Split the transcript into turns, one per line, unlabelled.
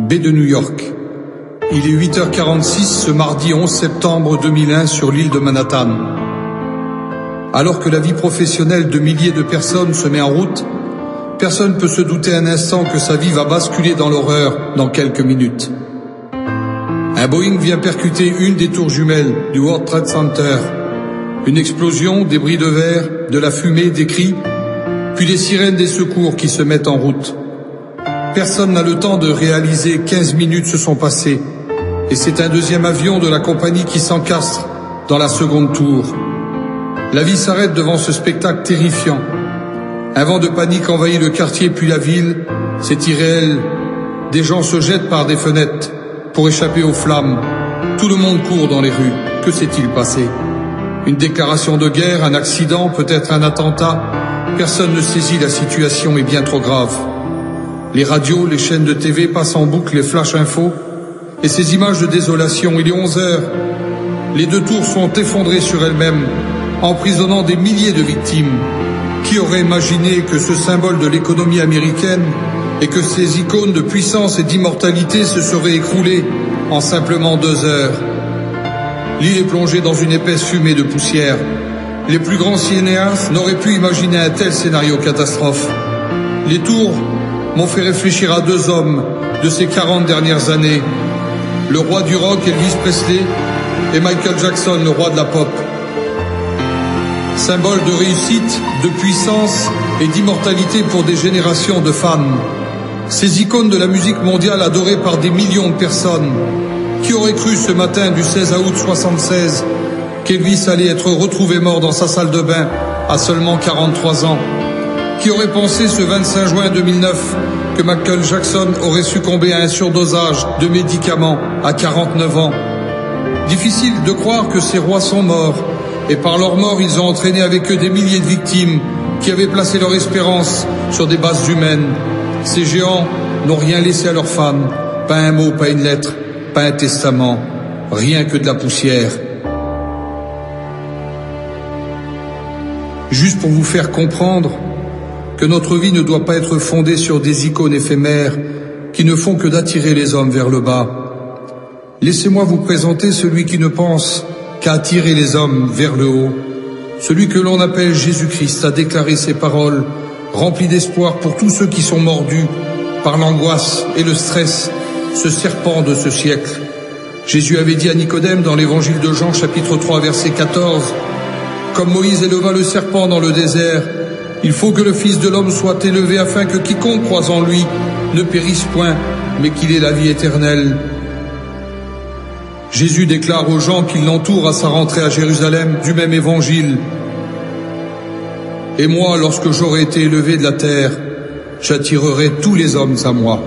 baie de New York. Il est 8h46 ce mardi 11 septembre 2001 sur l'île de Manhattan. Alors que la vie professionnelle de milliers de personnes se met en route, personne ne peut se douter un instant que sa vie va basculer dans l'horreur dans quelques minutes. Un Boeing vient percuter une des tours jumelles du World Trade Center. Une explosion, des bris de verre, de la fumée, des cris, puis les sirènes des secours qui se mettent en route. Personne n'a le temps de réaliser 15 minutes se sont passées, et c'est un deuxième avion de la compagnie qui s'encastre dans la seconde tour. La vie s'arrête devant ce spectacle terrifiant. Un vent de panique envahit le quartier puis la ville. C'est irréel. Des gens se jettent par des fenêtres pour échapper aux flammes. Tout le monde court dans les rues. Que s'est-il passé? Une déclaration de guerre, un accident, peut-être un attentat? Personne ne saisit, la situation est bien trop grave. Les radios, les chaînes de TV passent en boucle les flash infos et ces images de désolation. Il est 11 heures. Les deux tours sont effondrées sur elles-mêmes, emprisonnant des milliers de victimes. Qui aurait imaginé que ce symbole de l'économie américaine et que ces icônes de puissance et d'immortalité se seraient écroulées en simplement 2 heures? L'île est plongée dans une épaisse fumée de poussière. Les plus grands cinéastes n'auraient pu imaginer un tel scénario catastrophe. Les tours m'ont fait réfléchir à 2 hommes de ces 40 dernières années. Le roi du rock, Elvis Presley, et Michael Jackson, le roi de la pop. Symbole de réussite, de puissance et d'immortalité pour des générations de fans. Ces icônes de la musique mondiale adorées par des millions de personnes. Qui aurait cru ce matin du 16 août 1976 qu'Elvis allait être retrouvé mort dans sa salle de bain à seulement 43 ans? Qui aurait pensé ce 25 juin 2009 que Michael Jackson aurait succombé à un surdosage de médicaments à 49 ans? Difficile de croire que ces rois sont morts, et par leur mort ils ont entraîné avec eux des milliers de victimes qui avaient placé leur espérance sur des bases humaines. Ces géants n'ont rien laissé à leurs fans, pas un mot, pas une lettre, pas un testament, rien que de la poussière. Juste pour vous faire comprendre que notre vie ne doit pas être fondée sur des icônes éphémères qui ne font que d'attirer les hommes vers le bas. Laissez-moi vous présenter celui qui ne pense qu'à attirer les hommes vers le haut. Celui que l'on appelle Jésus-Christ a déclaré ces paroles, remplies d'espoir pour tous ceux qui sont mordus par l'angoisse et le stress, ce serpent de ce siècle. Jésus avait dit à Nicodème dans l'évangile de Jean, chapitre 3, verset 14, « Comme Moïse éleva le serpent dans le désert, il faut que le Fils de l'homme soit élevé afin que quiconque croise en lui ne périsse point, mais qu'il ait la vie éternelle. » Jésus déclare aux gens qui l'entourent à sa rentrée à Jérusalem du même évangile, « Et moi, lorsque j'aurai été élevé de la terre, j'attirerai tous les hommes à moi. »